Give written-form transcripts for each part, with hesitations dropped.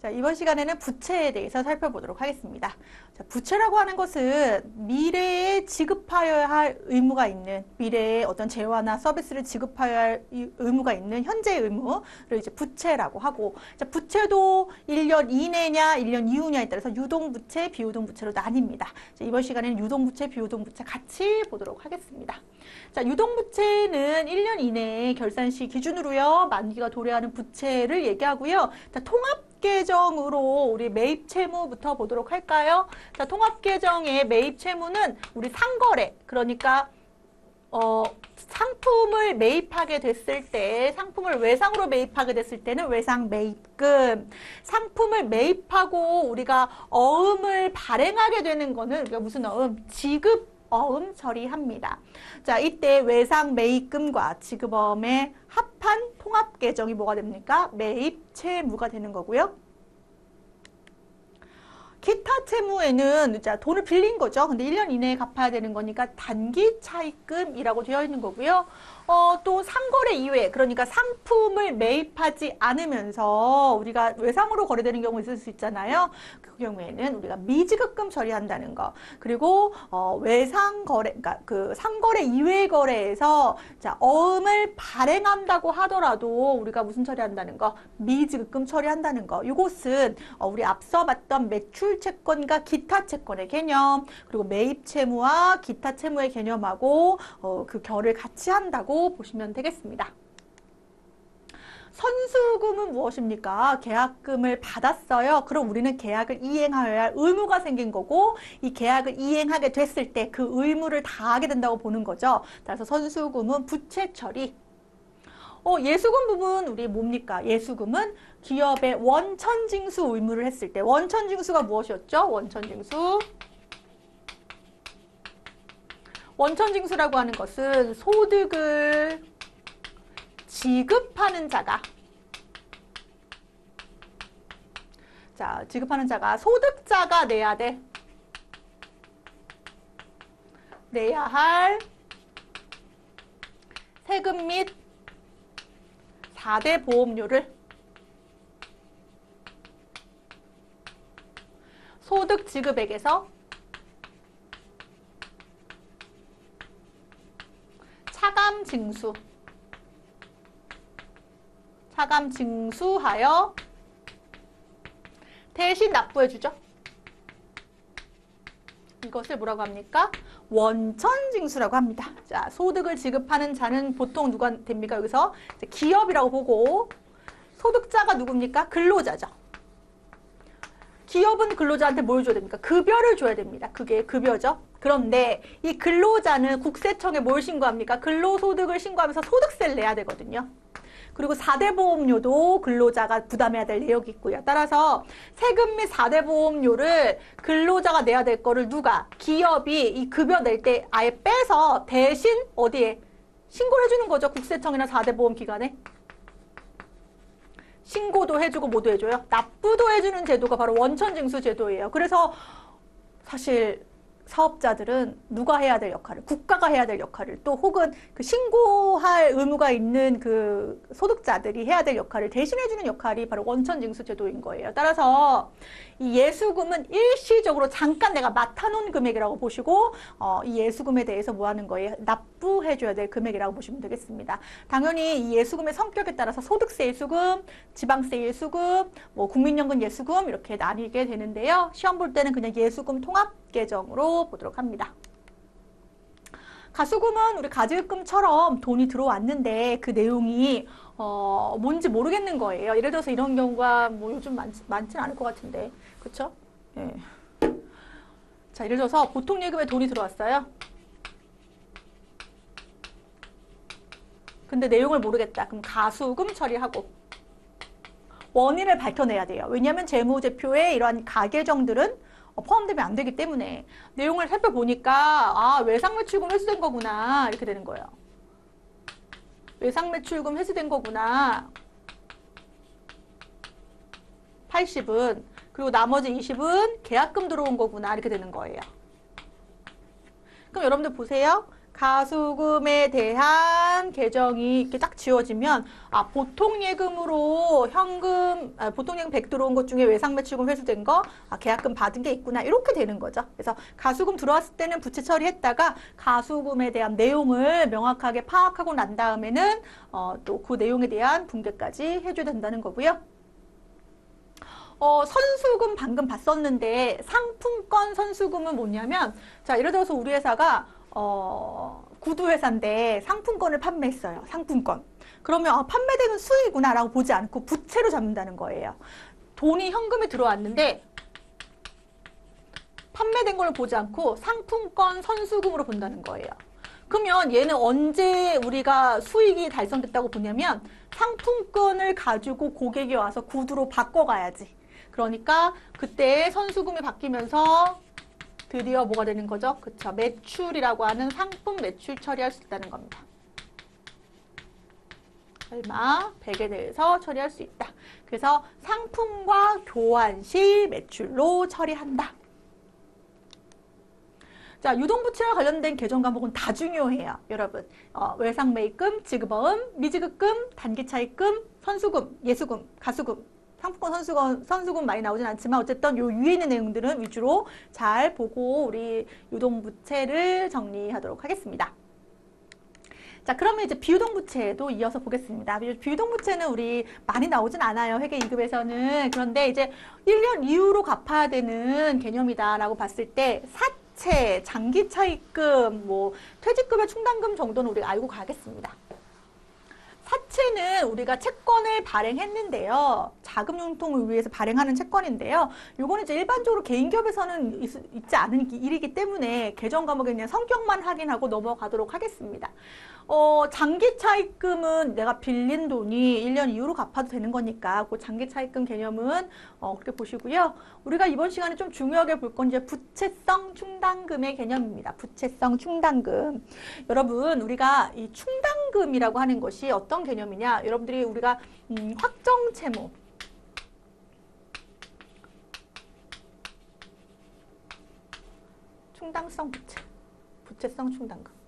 자, 이번 시간에는 부채에 대해서 살펴보도록 하겠습니다. 자, 부채라고 하는 것은 미래에 지급하여야 할 의무가 있는, 미래에 어떤 재화나 서비스를 지급하여야 할 의무가 있는 현재의 의무를 이제 부채라고 하고, 자, 부채도 1년 이내냐 1년 이후냐에 따라서 유동부채, 비유동부채로 나뉩니다. 자, 이번 시간에는 유동부채, 비유동부채 같이 보도록 하겠습니다. 자, 유동부채는 1년 이내에 결산시 기준으로요, 만기가 도래하는 부채를 얘기하고요. 자, 통합계정으로 우리 매입채무부터 보도록 할까요? 자, 통합계정의 매입채무는 우리 상거래, 그러니까 상품을 매입하게 됐을 때, 상품을 외상으로 매입하게 됐을 때는 외상 매입금, 상품을 매입하고 우리가 어음을 발행하게 되는 거는 우리가 무슨 어음? 지급 어음 처리합니다. 자, 이때 외상 매입금과 지급어음의 합한 통합 계정이 뭐가 됩니까? 매입 채무가 되는 거고요. 기타 채무에는 자, 돈을 빌린 거죠. 근데 1년 이내에 갚아야 되는 거니까 단기 차입금이라고 되어 있는 거고요. 또 상거래 이외에, 그러니까 상품을 매입하지 않으면서 우리가 외상으로 거래되는 경우 있을 수 있잖아요. 그 경우에는 우리가 미지급금 처리한다는 거. 그리고 외상 거래, 그러니까 그 상거래 이외의 거래에서 자, 어음을 발행한다고 하더라도 우리가 무슨 처리한다는 거? 미지급금 처리한다는 거. 이것은 우리 앞서 봤던 매출 채권과 기타 채권의 개념, 그리고 매입 채무와 기타 채무의 개념하고 그 결을 같이 한다고 보시면 되겠습니다. 선수금은 무엇입니까? 계약금을 받았어요. 그럼 우리는 계약을 이행하여야 할 의무가 생긴 거고, 이 계약을 이행하게 됐을 때 그 의무를 다하게 된다고 보는 거죠. 따라서 선수금은 부채 처리. 예수금 부분 우리 뭡니까? 예수금은 기업의 원천징수 의무를 했을 때, 원천징수가 무엇이었죠? 원천징수. 원천징수라고 하는 것은 소득을 지급하는 자가, 자, 지급하는 자가 소득자가 내야 돼. 내야 할 세금 및 4대 보험료를 소득 지급액에서 차감 징수하여 대신 납부해주죠. 이것을 뭐라고 합니까? 원천징수라고 합니다. 자, 소득을 지급하는 자는 보통 누가 됩니까? 여기서 기업이라고 보고, 소득자가 누굽니까? 근로자죠. 기업은 근로자한테 뭘 줘야 됩니까? 급여를 줘야 됩니다. 그게 급여죠. 그런데 이 근로자는 국세청에 뭘 신고합니까? 근로소득을 신고하면서 소득세를 내야 되거든요. 그리고 4대 보험료도 근로자가 부담해야 될 내역이 있고요. 따라서 세금 및 4대 보험료를 근로자가 내야 될 거를 누가? 기업이 이 급여 낼 때 아예 빼서 대신 어디에? 신고를 해주는 거죠. 국세청이나 4대 보험기관에. 신고도 해주고 뭐도 해줘요? 납부도 해주는 제도가 바로 원천징수 제도예요. 그래서 사실 사업자들은 누가 해야 될 역할을, 국가가 해야 될 역할을, 또 혹은 그 신고할 의무가 있는 그 소득자들이 해야 될 역할을 대신해주는 역할이 바로 원천징수 제도인 거예요. 따라서 이 예수금은 일시적으로 잠깐 내가 맡아놓은 금액이라고 보시고, 이 예수금에 대해서 뭐 하는 거예요? 납부해줘야 될 금액이라고 보시면 되겠습니다. 당연히 이 예수금의 성격에 따라서 소득세 예수금, 지방세 예수금, 뭐 국민연금 예수금 이렇게 나뉘게 되는데요. 시험 볼 때는 그냥 예수금 통합 계정으로 보도록 합니다. 가수금은 우리 가지급금처럼 돈이 들어왔는데 그 내용이 뭔지 모르겠는 거예요. 예를 들어서 이런 경우가 뭐 요즘 많지는 않을 것 같은데, 그쵸? 예. 자, 예를 들어서 보통 예금에 돈이 들어왔어요. 근데 내용을 모르겠다. 그럼 가수금 처리하고 원인을 밝혀내야 돼요. 왜냐하면 재무제표에 이러한 가계정들은 포함되면 안 되기 때문에 내용을 살펴보니까 외상매출금 회수된 거구나 이렇게 되는 거예요. 외상매출금 회수된 거구나. 80은. 그리고 나머지 20은 계약금 들어온 거구나 이렇게 되는 거예요. 그럼 여러분들 보세요. 가수금에 대한 계정이 이렇게 딱 지워지면 보통 예금으로 보통 예금 100 들어온 것 중에 외상 매출금 회수된 거 계약금 받은 게 있구나 이렇게 되는 거죠. 그래서 가수금 들어왔을 때는 부채 처리했다가 가수금에 대한 내용을 명확하게 파악하고 난 다음에는 또 그 내용에 대한 분괴까지 해줘야 된다는 거고요. 선수금 방금 봤었는데 상품권 선수금은 뭐냐면 자 예를 들어서 우리 회사가 구두 회사인데 상품권을 판매했어요. 상품권. 그러면 판매되는 수익이구나 라고 보지 않고 부채로 잡는다는 거예요. 돈이 현금에 들어왔는데 판매된 걸 보지 않고 상품권 선수금으로 본다는 거예요. 그러면 얘는 언제 우리가 수익이 달성됐다고 보냐면 상품권을 가지고 고객이 와서 구두로 바꿔가야지. 그러니까 그때 선수금이 바뀌면서 드디어 뭐가 되는 거죠? 그쵸. 매출이라고 하는 상품 매출 처리할 수 있다는 겁니다. 얼마? 100에 대해서 처리할 수 있다. 그래서 상품과 교환 시 매출로 처리한다. 자, 유동부채와 관련된 개정 과목은 다 중요해요. 여러분. 외상매입금, 지급어음, 미지급금, 단기차입금, 선수금, 예수금, 가수금. 상품권 선수금 많이 나오진 않지만 어쨌든 요 위에 있는 내용들은 위주로 잘 보고 우리 유동부채를 정리하도록 하겠습니다. 자, 그러면 이제 비유동부채도 이어서 보겠습니다. 비유동부채는 우리 많이 나오진 않아요. 회계 2급에서는. 그런데 이제 1년 이후로 갚아야 되는 개념이다라고 봤을 때 사채, 장기차입금, 퇴직금의 충당금 정도는 우리가 알고 가겠습니다. 사채는 우리가 채권을 발행했는데요. 자금 융통을 위해서 발행하는 채권인데요. 요거는 이제 일반적으로 개인기업에서는 있지 않은 일이기 때문에 개정 과목에 있는 성격만 확인하고 넘어가도록 하겠습니다. 장기차입금은 내가 빌린 돈이 1년 이후로 갚아도 되는 거니까 그 장기차입금 개념은 그렇게 보시고요. 우리가 이번 시간에 좀 중요하게 볼 건 이제 부채성 충당금의 개념입니다. 부채성 충당금. 여러분, 우리가 이 충당금이라고 하는 것이 어떤 개념이냐? 여러분들이 우리가 확정 채무, 충당성 부채, 부채성 충당금.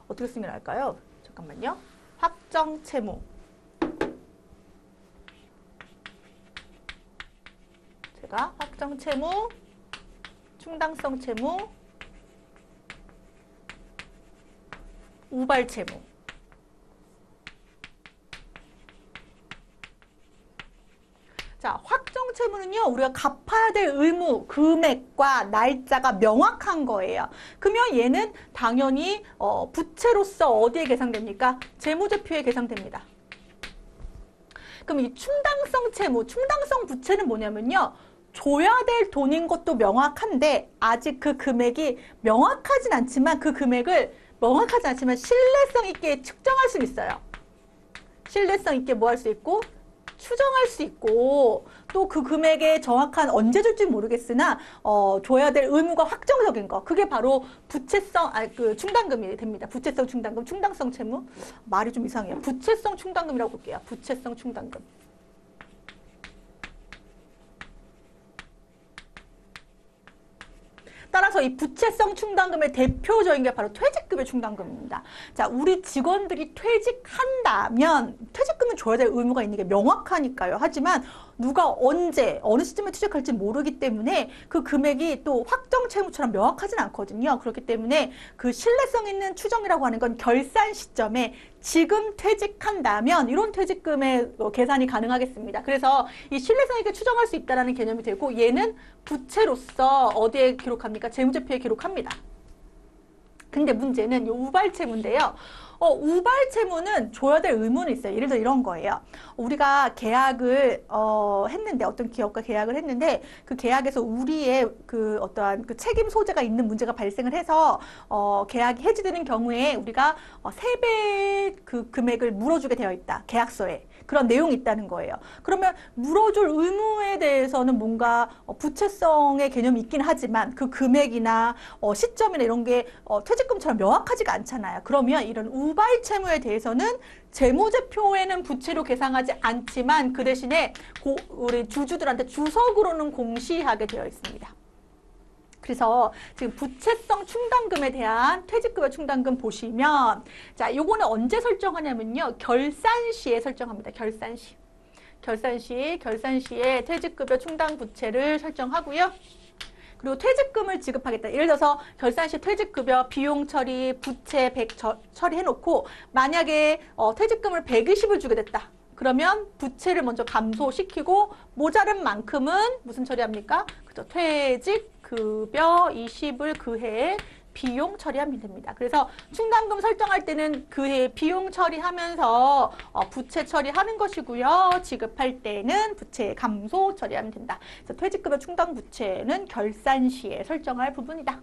어떻게 쓰면 할까요? 잠깐만요. 확정 채무. 제가 확정 채무, 충당성 채무, 우발 채무. 자, 확정 채무는요, 우리가 갚아야 될 의무, 금액과 날짜가 명확한 거예요. 그러면 얘는 당연히 부채로서 어디에 계상됩니까? 재무제표에 계상됩니다. 그럼 이 충당성 채무, 충당성 부채는 뭐냐면요, 줘야 될 돈인 것도 명확한데 아직 그 금액이 명확하진 않지만 신뢰성 있게 측정할 수 있어요. 신뢰성 있게 뭐 할 수 있고? 추정할 수 있고 또 그 금액의 정확한 언제 줄지 모르겠으나 줘야 될 의무가 확정적인 거 그게 바로 부채성 충당금이 됩니다. 부채성 충당금, 충당성 채무 말이 좀 이상해요. 부채성 충당금이라고 볼게요. 부채성 충당금. 따라서 이 부채성 충당금의 대표적인 게 바로 퇴직급의 충당금입니다. 자, 우리 직원들이 퇴직한다면 퇴직금은 줘야 될 의무가 있는 게 명확하니까요. 하지만 누가 언제 어느 시점에 퇴직할지 모르기 때문에 그 금액이 또 확정 채무처럼 명확하진 않거든요. 그렇기 때문에 그 신뢰성 있는 추정이라고 하는 건 결산 시점에 지금 퇴직한다면 이런 퇴직금의 계산이 가능하겠습니다. 그래서 이 신뢰성 있게 추정할 수 있다는 개념이 되고 얘는 부채로서 어디에 기록합니까? 재무제표에 기록합니다. 근데 문제는 이 우발채무인데요. 우발채무는 줘야 될 의무는 있어요. 예를 들어 이런 거예요. 우리가 계약을 했는데 어떤 기업과 계약을 했는데 그 계약에서 우리의 그 어떠한 그 책임 소재가 있는 문제가 발생을 해서 계약이 해지되는 경우에 우리가 3배의 그 금액을 물어주게 되어 있다. 계약서에. 그런 내용이 있다는 거예요. 그러면 물어줄 의무에 대해서는 뭔가 부채성의 개념이 있긴 하지만 그 금액이나 시점이나 이런 게 퇴직금처럼 명확하지가 않잖아요. 그러면 이런 우발 채무에 대해서는 재무제표에는 부채로 계상하지 않지만 그 대신에 우리 주주들한테 주석으로는 공시하게 되어 있습니다. 그래서 지금 부채성 충당금에 대한 퇴직급여 충당금 보시면 자, 요거는 언제 설정하냐면요. 결산 시에 설정합니다. 결산 시. 결산 시에 퇴직급여 충당 부채를 설정하고요. 그리고 퇴직금을 지급하겠다. 예를 들어서 결산 시 퇴직급여 비용 처리, 부채 100 처리해놓고 만약에 퇴직금을 120을 주게 됐다. 그러면 부채를 먼저 감소시키고 모자른 만큼은 무슨 처리합니까? 그죠? 퇴직급여 20을 그 해에 비용 처리하면 됩니다. 그래서 충당금 설정할 때는 그 해에 비용 처리하면서 부채 처리하는 것이고요. 지급할 때는 부채 감소 처리하면 된다. 그래서 퇴직급여 충당 부채는 결산 시에 설정할 부분이다.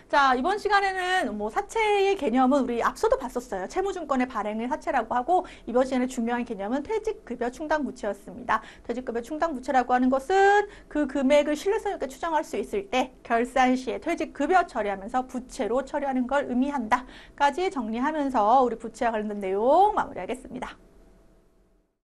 자, 이번 시간에는 뭐 사채의 개념은 우리 앞서도 봤었어요. 채무증권의 발행을 사채라고 하고 이번 시간에 중요한 개념은 퇴직급여 충당부채였습니다. 퇴직급여 충당부채라고 하는 것은 그 금액을 신뢰성 있게 추정할 수 있을 때 결산 시에 퇴직급여 처리하면서 부채로 처리하는 걸 의미한다. 까지 정리하면서 우리 부채와 관련된 내용 마무리하겠습니다.